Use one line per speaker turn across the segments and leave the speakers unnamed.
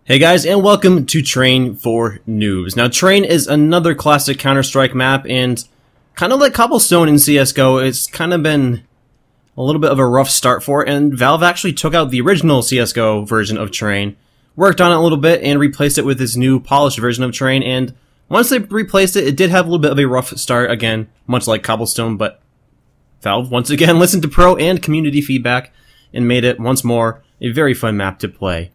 Hey guys, and welcome to Train for Noobs. Now, Train is another classic Counter-Strike map, and kind of like Cobblestone in CSGO, it's kind of been a little bit of a rough start for it, and Valve actually took out the original CSGO version of Train, worked on it a little bit, and replaced it with this new polished version of Train, and once they replaced it, it did have a little bit of a rough start, again, much like Cobblestone, but Valve, once again, listened to pro and community feedback, and made it, once more, a very fun map to play.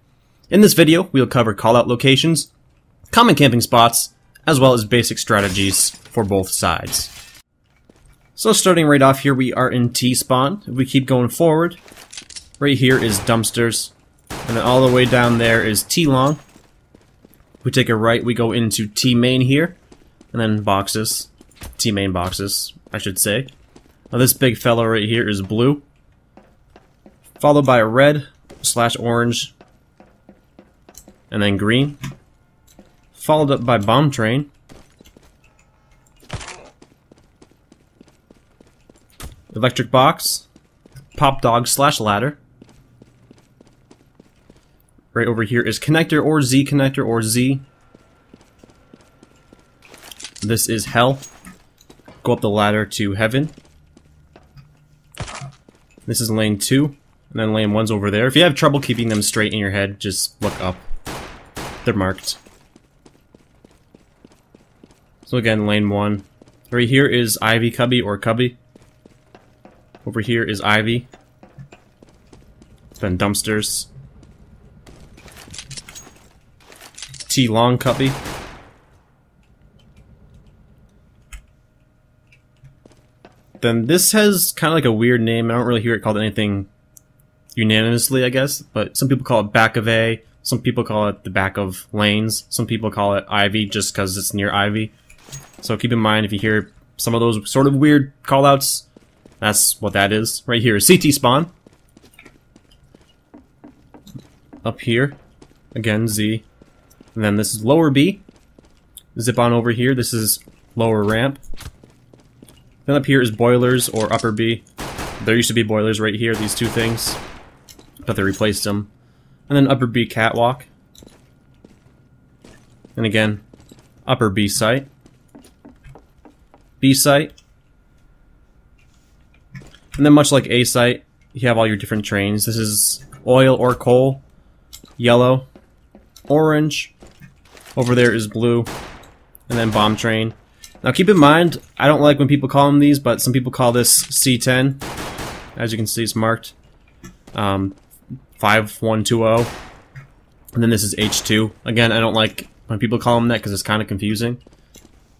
In this video, we'll cover callout locations, common camping spots, as well as basic strategies for both sides. So starting right off here, we are in T-spawn. If we keep going forward, right here is dumpsters, and then all the way down there is T-long. If we take a right, we go into T-main here, and then boxes, T-main boxes, I should say. Now this big fellow right here is blue, followed by a red / orange, and then green, followed up by bomb train, electric box, pop dog / ladder. Right over here is connector or Z. This is hell. Go up the ladder to heaven. This is lane 2, and then lane 1's over there. If you have trouble keeping them straight in your head, just look up. They're marked. So again, lane 1. Right here is Ivy Cubby or Cubby. Over here is Ivy. Then dumpsters. T-long Cubby. Then this has kind of like a weird name. I don't really hear it called anything unanimously, I guess. But some people call it back of A. Some people call it the back of lanes. Some people call it Ivy just because it's near Ivy. So keep in mind if you hear some of those sort of weird callouts, that's what that is. Right here is CT spawn. Up here, again Z. And then this is lower B. Zip on over here. This is lower ramp. Then up here is boilers or upper B. There used to be boilers right here, these two things, but they replaced them. And then upper B catwalk. And again, upper B site. B site. And then much like A site, you have all your different trains. This is oil or coal, yellow, orange. Over there is blue. And then bomb train. Now keep in mind, I don't like when people call them these, but some people call this C10. As you can see, it's marked. 5120, and then this is H2. Again, I don't like when people call them that because it's kind of confusing.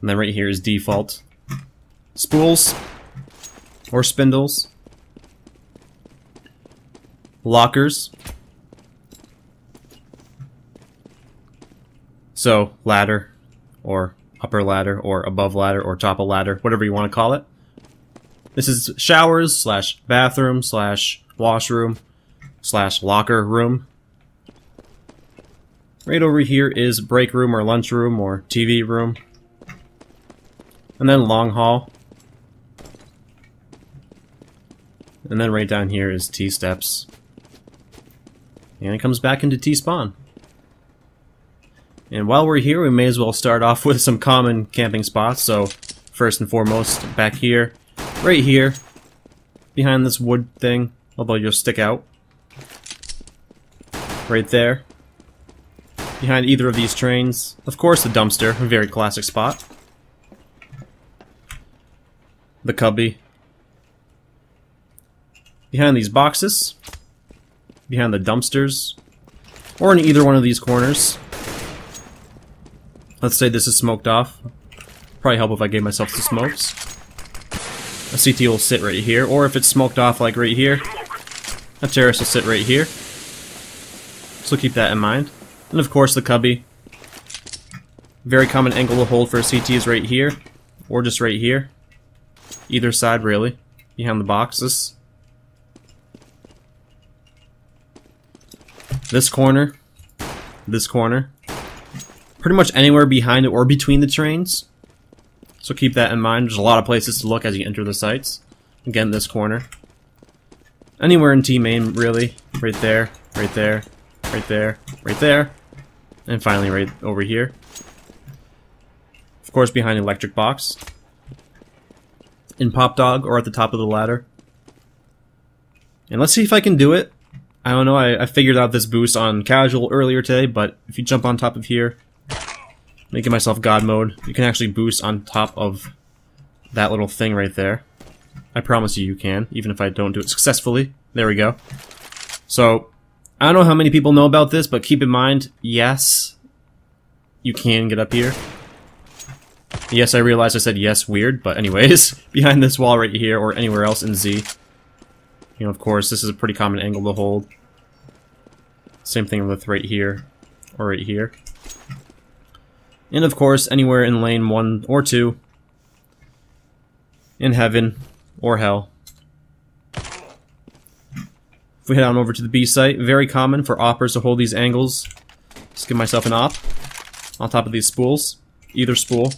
And then right here is default. Spools or spindles. Lockers. So ladder or upper ladder or above ladder or top of ladder, whatever you want to call it. This is showers / bathroom / washroom / locker room. Right over here is break room or lunch room or TV room. And then long hall. And then right down here is T-steps. And it comes back into T-spawn. And while we're here, we may as well start off with some common camping spots. So first and foremost, back here, right here, behind this wood thing, although you'll stick out. Right there. Behind either of these trains. Of course, the dumpster, a very classic spot. The cubby. Behind these boxes. Behind the dumpsters. Or in either one of these corners. Let's say this is smoked off. Probably help if I gave myself some smokes. A CT will sit right here, or if it's smoked off like right here, a terrace will sit right here. So keep that in mind. And of course the cubby. Very common angle to hold for a CT is right here, or just right here. Either side really, behind the boxes. This corner. Pretty much anywhere behind it or between the trains. So keep that in mind. There's a lot of places to look as you enter the sites. Again, this corner. Anywhere in T-main, really. Right there, right there, right there, right there. And finally right over here. Of course behind the electric box. In Pop Dog or at the top of the ladder. And let's see if I can do it. I don't know, I figured out this boost on casual earlier today, but if you jump on top of here, making myself God mode, you can actually boost on top of that little thing right there. I promise you can, even if I don't do it successfully. There we go. So, I don't know how many people know about this, but keep in mind, yes, you can get up here. Yes, I realized I said yes weird, but anyways, behind this wall right here, or anywhere else in Z. You know, of course, this is a pretty common angle to hold. Same thing with right here, or right here. And of course, anywhere in lane 1 or 2. In heaven, or hell. If we head on over to the B site, very common for oppers to hold these angles. Just give myself an op on top of these spools. Either spool.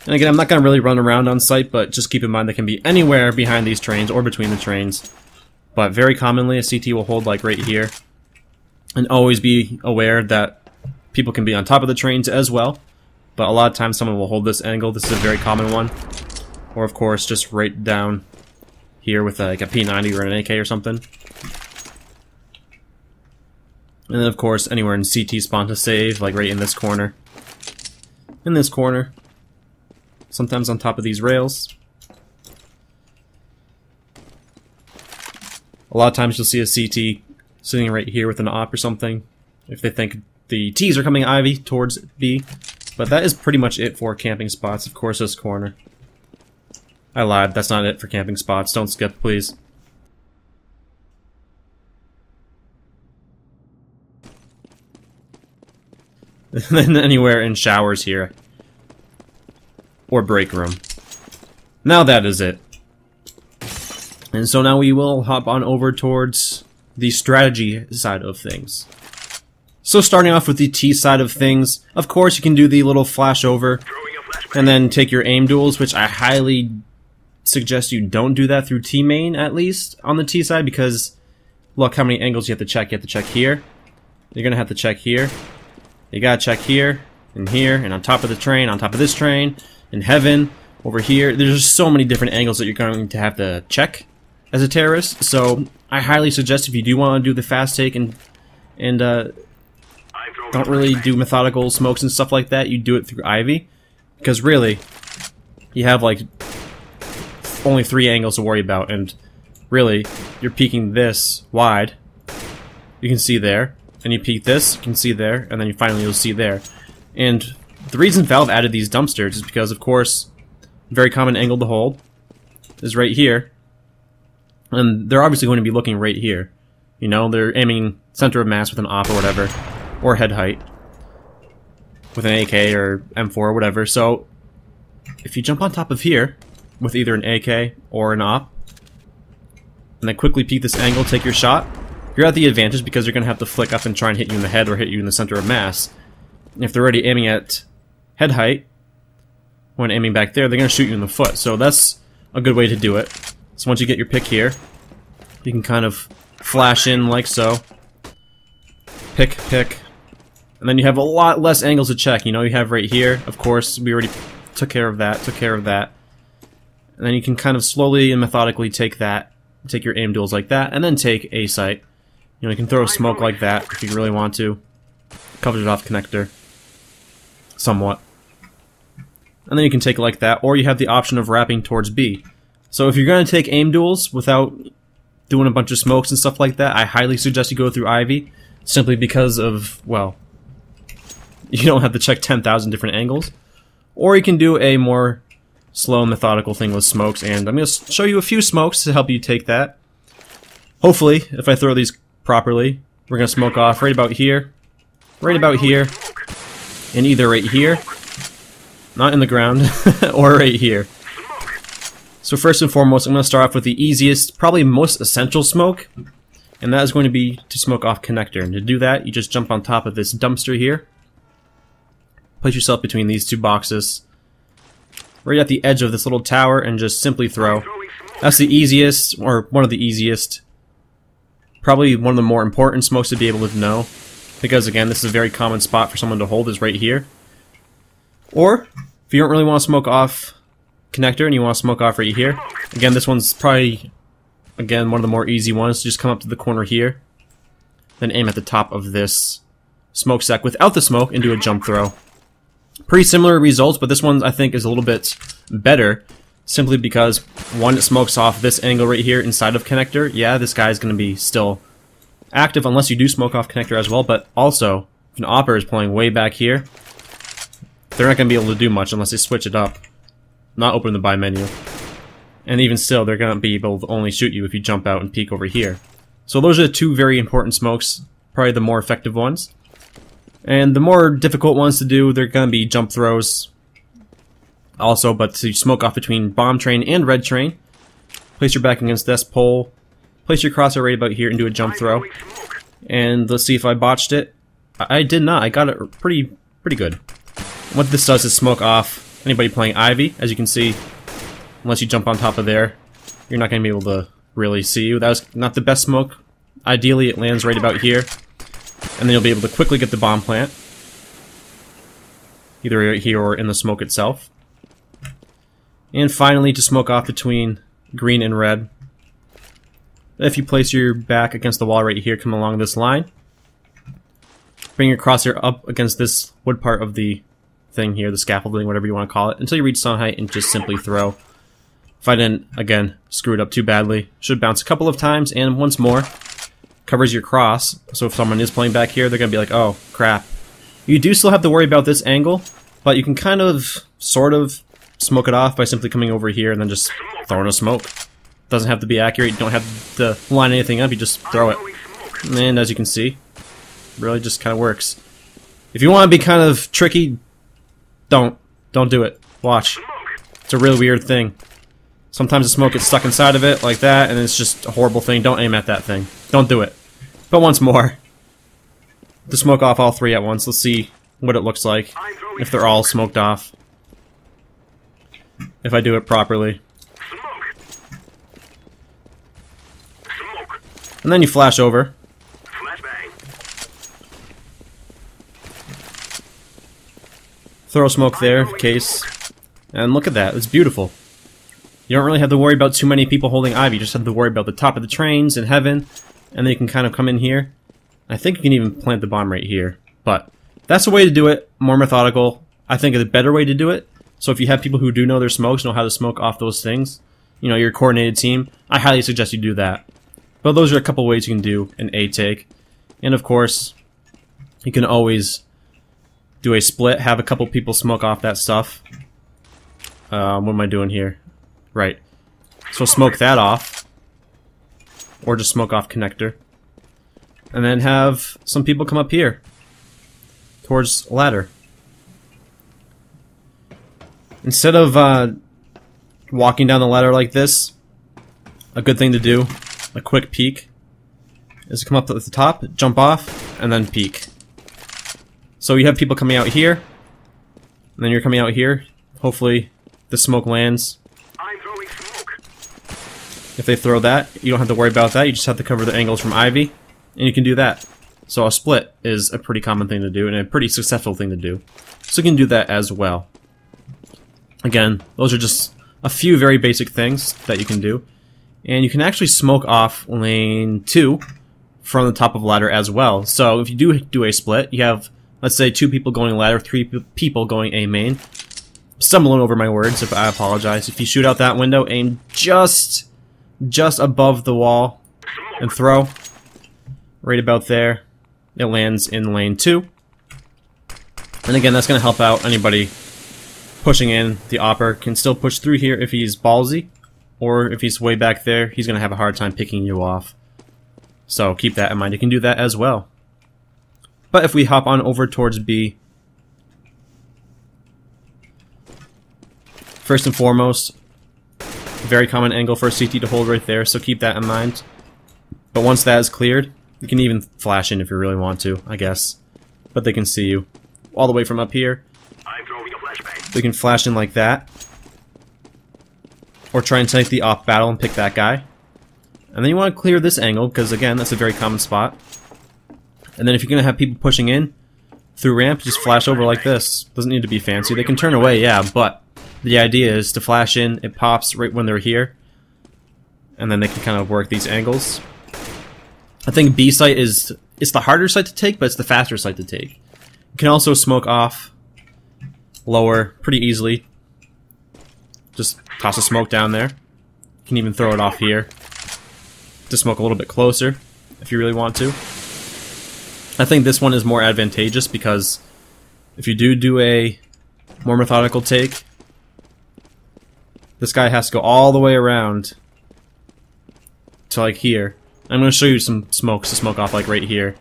And again, I'm not going to really run around on site, but just keep in mind they can be anywhere behind these trains or between the trains. But very commonly, a CT will hold like right here. And always be aware that people can be on top of the trains as well. But a lot of times someone will hold this angle. This is a very common one. Or of course, just right down here with like a P90 or an AK or something. And then of course, anywhere in CT spawn to save, like right in this corner. In this corner. Sometimes on top of these rails. A lot of times you'll see a CT sitting right here with an op or something, if they think the T's are coming Ivy towards B. But that is pretty much it for camping spots. Of course, this corner. I lied, that's not it for camping spots. Don't skip, please. And then anywhere in showers here. Or break room. Now that is it. And so now we will hop on over towards the strategy side of things. So starting off with the T side of things, of course you can do the little flash over and then take your aim duels, which I highly suggest you don't do that through T main, at least on the T side, because look how many angles you have to check. You have to check here, you're gonna have to check here, you gotta check here, and on top of the train, on top of this train, in heaven, over here. There's just so many different angles that you're going to have to check as a terrorist. So I highly suggest if you do want to do the fast take and don't really do methodical smokes and stuff like that, you do it through Ivy, because really you have like only 3 angles to worry about, and really you're peeking this wide, you can see there, and you peek this, you can see there, and then you finally you'll see there. And the reason Valve added these dumpsters is because, of course, very common angle to hold is right here, and they're obviously going to be looking right here. You know, they're aiming center of mass with an op or whatever, or head height with an AK or M4 or whatever. So if you jump on top of here with either an AK or an op, and then quickly peek this angle, take your shot, you're at the advantage because you're going to have to flick up and try and hit you in the head or hit you in the center of mass. And if they're already aiming at head height, when aiming back there, they're going to shoot you in the foot. So that's a good way to do it. So once you get your pick here, you can kind of flash in like so. Pick, and then you have a lot less angles to check. You know, you have right here, of course, we already took care of that. And then you can kind of slowly and methodically take your aim duels like that, and then take A site. You know, you can throw a smoke like that if you really want to. Covers it off connector. Somewhat. And then you can take it like that, or you have the option of wrapping towards B. So if you're going to take aim duels without doing a bunch of smokes and stuff like that, I highly suggest you go through Ivy, simply because of, well, you don't have to check 10,000 different angles. Or you can do a more slow, methodical thing with smokes, and I'm going to show you a few smokes to help you take that. Hopefully, if I throw these properly, we're going to smoke off right about here, and either right here, not in the ground, or right here. So first and foremost, I'm going to start off with the easiest, probably most essential smoke, and that is going to be to smoke off connector. And to do that, you just jump on top of this dumpster here, place yourself between these two boxes, right at the edge of this little tower, and just simply throw. That's the easiest, or one of the easiest Probably one of the more important smokes to be able to know, because again, this is a very common spot for someone to hold, is right here. Or, if you don't really want to smoke off connector and you want to smoke off right here, again, this one's probably, again, one of the more easy ones. Just come up to the corner here, then aim at the top of this smokestack without the smoke and do a jump throw. Pretty similar results, but this one I think is a little bit better, simply because, one, it smokes off this angle right here inside of connector. Yeah, this guy's going to be still active unless you do smoke off connector as well, but also, if an opper is playing way back here, they're not going to be able to do much unless they switch it up, not open the buy menu. And even still, they're going to be able to only shoot you if you jump out and peek over here. So those are the two very important smokes, probably the more effective ones. And the more difficult ones to do, they're going to be jump throws also, but to smoke off between bomb train and red train, place your back against this pole, place your crosshair right about here and do a jump throw. And let's see if I botched it. I did not. I got it pretty good. What this does is smoke off anybody playing Ivy. As you can see, unless you jump on top of there, you're not going to be able to really see you. That was not the best smoke. Ideally, it lands right about here, and then you'll be able to quickly get the bomb plant, either right here or in the smoke itself. And finally, to smoke off between green and red, if you place your back against the wall right here, come along this line, bring your crosshair up against this wood part of the thing here, the scaffolding, whatever you want to call it, until you reach sun height and just simply throw. If I didn't, again, screw it up too badly, should bounce a couple of times, and once more, covers your cross, so if someone is playing back here, they're going to be like, oh, crap. You do still have to worry about this angle, but you can kind of, sort of, smoke it off by simply coming over here and then just throwing a smoke. Doesn't have to be accurate, you don't have to line anything up, you just throw it. And as you can see, really just kind of works. If you want to be kind of tricky, don't do it. Watch. It's a real weird thing. Sometimes the smoke gets stuck inside of it, like that, and it's just a horrible thing. Don't aim at that thing. Don't do it. But once more, to smoke off all three at once, let's see what it looks like, if they're all smoked off. If I do it properly. And then you flash over. Throw smoke there, in case. And look at that, it's beautiful. You don't really have to worry about too many people holding Ivy, you just have to worry about the top of the trains in heaven, and then you can kind of come in here. I think you can even plant the bomb right here. But that's a way to do it, more methodical. I think it's a better way to do it. So if you have people who do know their smokes, know how to smoke off those things, you know, your coordinated team, I highly suggest you do that. But those are a couple ways you can do an A take. And of course, you can always do a split, have a couple people smoke off that stuff. What am I doing here? Right. So smoke that off. Or just smoke off connector. And then have some people come up here. Towards ladder. Instead of walking down the ladder like this, a good thing to do, a quick peek, is to come up at the top, jump off, and then peek. So you have people coming out here, and then you're coming out here. Hopefully the smoke lands. If they throw that, you don't have to worry about that, you just have to cover the angles from Ivy, and you can do that. So a split is a pretty common thing to do, and a pretty successful thing to do. So you can do that as well. Again, those are just a few very basic things that you can do. And you can actually smoke off lane 2 from the top of ladder as well. So if you do a split, you have, let's say, 2 people going ladder, 3 people going A main. Stumbling over my words, if I apologize. If you shoot out that window, aim just above the wall and throw. Right about there. It lands in lane 2. And again, that's going to help out anybody pushing in. The opper can still push through here if he's ballsy, or if he's way back there, he's going to have a hard time picking you off. So keep that in mind. You can do that as well. But if we hop on over towards B, first and foremost, very common angle for a CT to hold right there, so keep that in mind. But once that is cleared, you can even flash in if you really want to, I guess. But they can see you all the way from up here. We can flash in like that. Or try and take the off battle and pick that guy. And then you want to clear this angle, because again, that's a very common spot. And then if you're going to have people pushing in through ramp, just flash over like this. Doesn't need to be fancy. They can turn away, yeah, but the idea is to flash in, it pops right when they're here. And then they can kind of work these angles. I think B site is the harder site to take, but it's the faster site to take. You can also smoke off lower pretty easily. Just toss a smoke down there. You can even throw it off here to smoke a little bit closer if you really want to. I think this one is more advantageous because if you do a more methodical take, this guy has to go all the way around to like here. I'm going to show you some smokes to smoke off like right here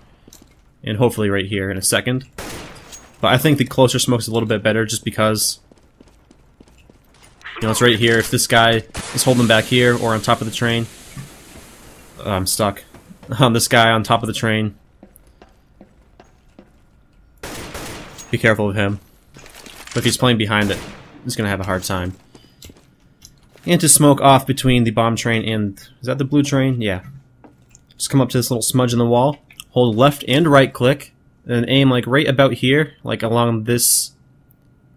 and hopefully right here in a second. But I think the closer smoke's a little bit better just because, you know, it's right here. If this guy is holding back here or on top of the train, I'm stuck. This guy on top of the train, be careful of him. But if he's playing behind it, he's going to have a hard time. And to smoke off between the bomb train and... is that the blue train? Yeah. Just come up to this little smudge in the wall, hold left and right click, and aim like right about here, like along this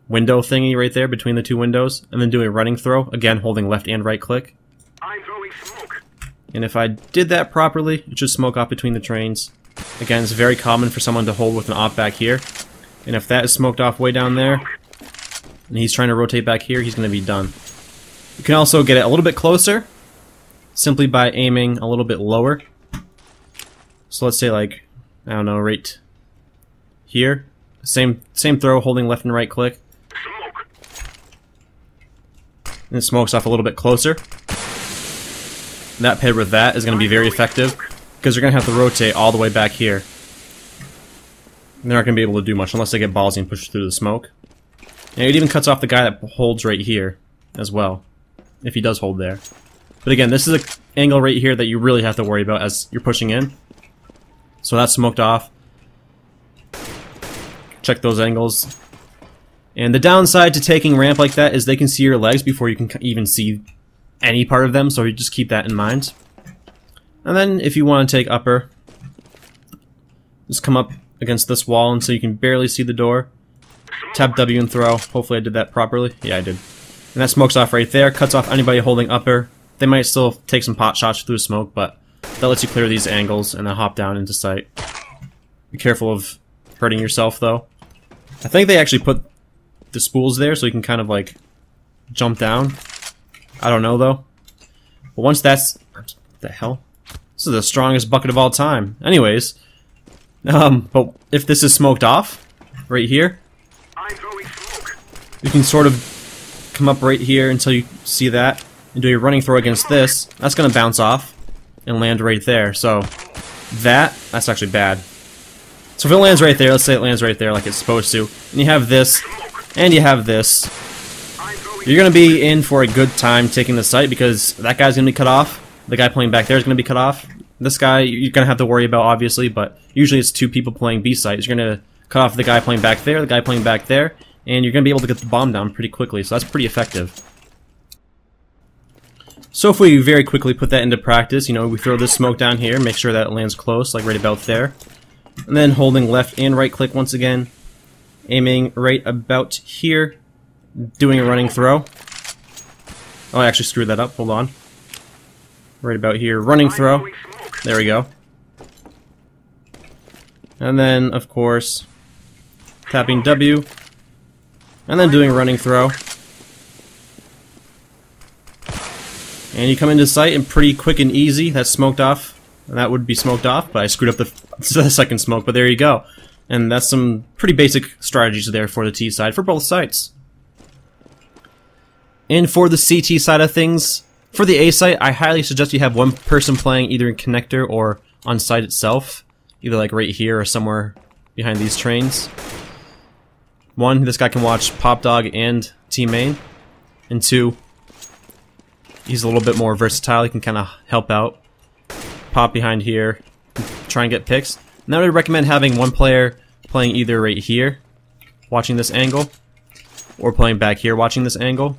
window thingy right there between the two windows, and then do a running throw, again holding left and right click.
I'm throwing smoke.
And if I did that properly, it should smoke off between the trains. Again, it's very common for someone to hold with an op back here. And if that is smoked off way down there, and he's trying to rotate back here, he's going to be done. You can also get it a little bit closer, simply by aiming a little bit lower. So let's say like, I don't know, right here. Same throw, holding left and right click.
Smoke.
And it smokes off a little bit closer. That paired with that is going to be very effective, because they're going to have to rotate all the way back here. They're not going to be able to do much unless they get ballsy and push through the smoke. And it even cuts off the guy that holds right here as well, if he does hold there. But again, this is an angle right here that you really have to worry about as you're pushing in. So that's smoked off. Check those angles. And the downside to taking ramp like that is they can see your legs before you can even see any part of them, so you just keep that in mind. And then if you want to take upper, just come up against this wall and so you can barely see the door. Tap W and throw. Hopefully I did that properly. Yeah, I did. And that smokes off right there, cuts off anybody holding upper. They might still take some pot shots through smoke, but that lets you clear these angles and then hop down into sight. Be careful of hurting yourself though. I think they actually put the spools there so you can kind of like jump down. I don't know though. But once that's... what the hell? This is the strongest bucket of all time. Anyways, but if this is smoked off, right here,
I'm throwing smoke.
you can sort of come up right here until you see that, and do a running throw against this. That's going to bounce off and land right there. So that's actually bad. So if it lands right there, let's say it lands right there like it's supposed to, and you have this, and you have this, you're going to be in for a good time taking the site, because that guy's going to be cut off. The guy playing back there is going to be cut off. This guy you're going to have to worry about, obviously, but usually it's two people playing B sites. You're going to cut off the guy playing back there, the guy playing back there, and you're going to be able to get the bomb down pretty quickly, so that's pretty effective. So if we very quickly put that into practice, you know, we throw this smoke down here, make sure that it lands close, like right about there, and then holding left and right click once again, aiming right about here, doing a running throw. Oh, I actually screwed that up, hold on. Right about here, running throw. There we go. And then, of course, tapping W, and then doing a running throw. And you come into sight and pretty quick and easy. That's smoked off. And that would be smoked off, but I screwed up the second smoke, but there you go. And that's some pretty basic strategies there for the T side, for both sites. And for the CT side of things, for the A site, I highly suggest you have one person playing either in connector or on site itself. Either like right here or somewhere behind these trains. One, this guy can watch Pop Dog and T main. And two, he's a little bit more versatile, he can kind of help out. Pop behind here, try and get picks. And I would recommend having one player playing either right here, watching this angle, or playing back here, watching this angle.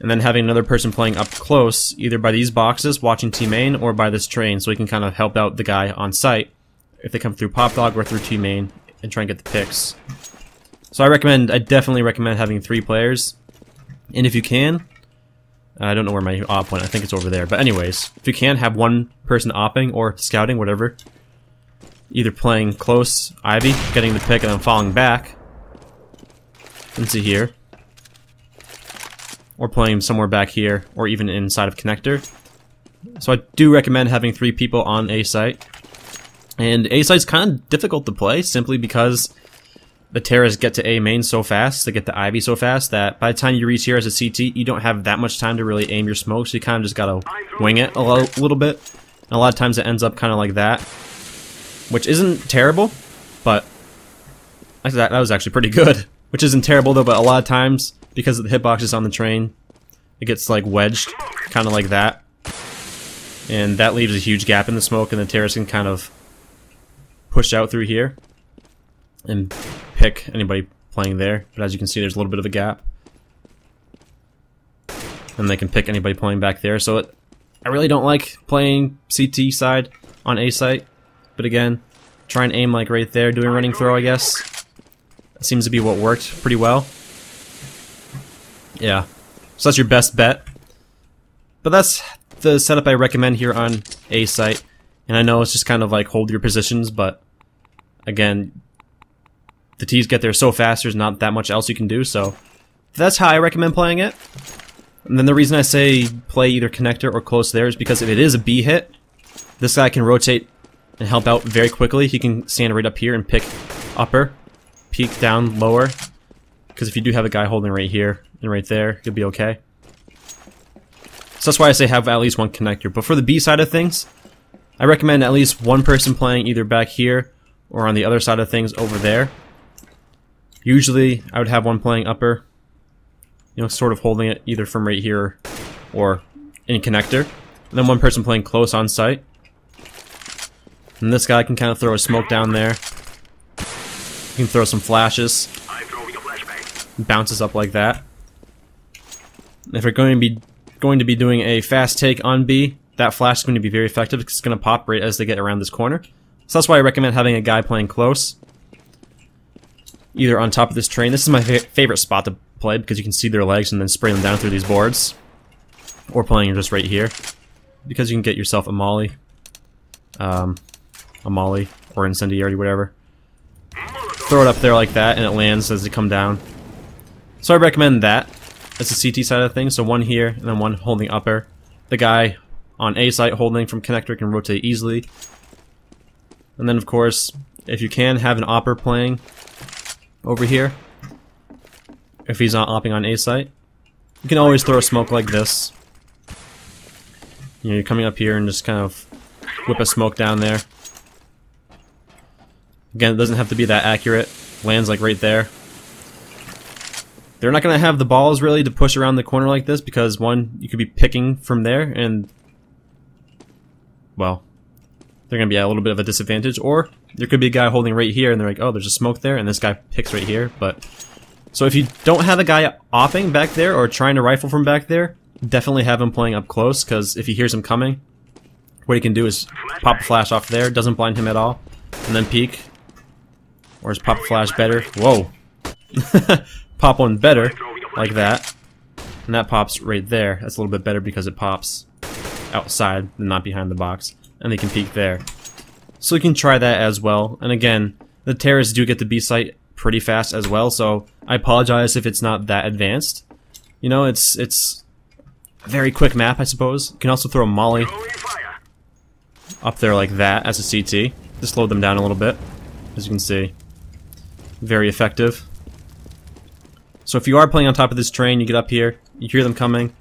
and then having another person playing up close, either by these boxes, watching T main, or by this train, so he can kind of help out the guy on site if they come through Pop Dog or through T main and try and get the picks. So I definitely recommend having 3 players, and if you can, I don't know where my op went, I think it's over there, but anyways, if you can, have one person opping or scouting, whatever, either playing close, Ivy, getting the pick and then falling back into here, or playing somewhere back here, or even inside of connector. So I do recommend having 3 people on A site. And A site's kind of difficult to play, simply because the terrorists get to A main so fast, they get to Ivy so fast, that by the time you reach here as a CT, you don't have that much time to really aim your smoke, so you kind of just gotta wing it a little bit. And a lot of times it ends up kind of like that, which isn't terrible, but that was actually pretty good. Which isn't terrible though, but a lot of times, because of the hitboxes on the train, it gets like wedged, kind of like that. And that leaves a huge gap in the smoke, and the terrorists can kind of push out through here and pick anybody playing there. But as you can see, there's a little bit of a gap. And they can pick anybody playing back there. So I really don't like playing CT side on A site. But again, try and aim like right there, doing running throw, I guess. That seems to be what worked pretty well. Yeah, so that's your best bet. But that's the setup I recommend here on A site. And I know it's just kind of like hold your positions, but again, the T's get there so fast, there's not that much else you can do, so that's how I recommend playing it. And then the reason I say play either connector or close there is because if it is a B hit, this guy can rotate and help out very quickly. He can stand right up here and pick upper, peek down lower, because if you do have a guy holding right here and right there, you'll be okay. So that's why I say have at least one connector. But for the B side of things, I recommend at least one person playing either back here or on the other side of things over there. Usually, I would have one playing upper, you know, sort of holding it either from right here or in connector. And then one person playing close on site. And this guy can kind of throw a smoke down there. You can throw some flashes. Bounces up like that. If you're going to be doing a fast take on B, that flash is going to be very effective because it's going to pop right as they get around this corner. So that's why I recommend having a guy playing close, either on top of this train. This is my favorite spot to play because you can see their legs and then spray them down through these boards, or playing just right here because you can get yourself a molly, or incendiary, whatever. Throw it up there like that, and it lands as they come down. So I recommend that as the CT side of things. So one here, and then one holding upper. The guy on A site holding from connector can rotate easily. And then of course, if you can, have an opper playing over here. If he's not opping on A site, you can always throw a smoke like this. You know, you're coming up here and just kind of whip a smoke down there. Again, it doesn't have to be that accurate. Lands like right there. They're not going to have the balls really to push around the corner like this because one, you could be picking from there and, well, they're going to be at a little bit of a disadvantage. Or there could be a guy holding right here and they're like, oh, there's a smoke there, and this guy picks right here. But so if you don't have a guy opping back there or trying to rifle from back there, definitely have him playing up close, because if he hears him coming, what he can do is pop a flash off there, doesn't blind him at all, and then peek. Or is pop a flash better? Whoa. Pop one better, like that. And that pops right there. That's a little bit better because it pops outside and not behind the box. And they can peek there. So you can try that as well. And again, the terrorists do get to B site pretty fast as well, so I apologize if it's not that advanced. You know, it's a very quick map, I suppose. You can also throw a molly up there like that as a CT to slow them down a little bit, as you can see. Very effective. So if you are playing on top of this train, you get up here, you hear them coming,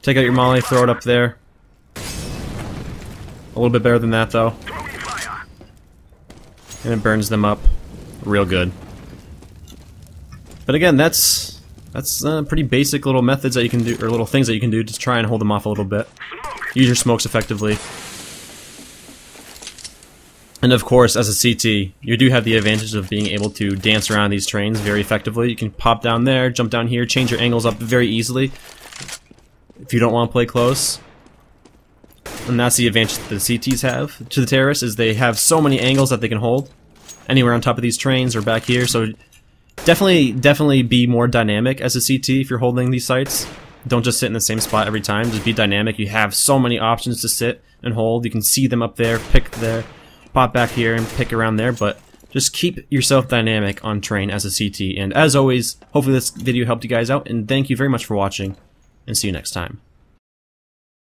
take out your molly, throw it up there. A little bit better than that though. And it burns them up real good. But again, that's pretty basic little methods that you can do, or little things that you can do to try and hold them off a little bit. Use your smokes effectively. And of course, as a CT, you do have the advantage of being able to dance around these trains very effectively. You can pop down there, jump down here, change your angles up very easily. if you don't want to play close. And that's the advantage that the CTs have to the terrorists, is they have so many angles that they can hold. Anywhere on top of these trains or back here, so definitely be more dynamic as a CT if you're holding these sites. Don't just sit in the same spot every time, just be dynamic. You have so many options to sit and hold. You can see them up there, pick there, pop back here and pick around there, but just keep yourself dynamic on train as a CT. And as always, hopefully this video helped you guys out, and thank you very much for watching, and see you next time.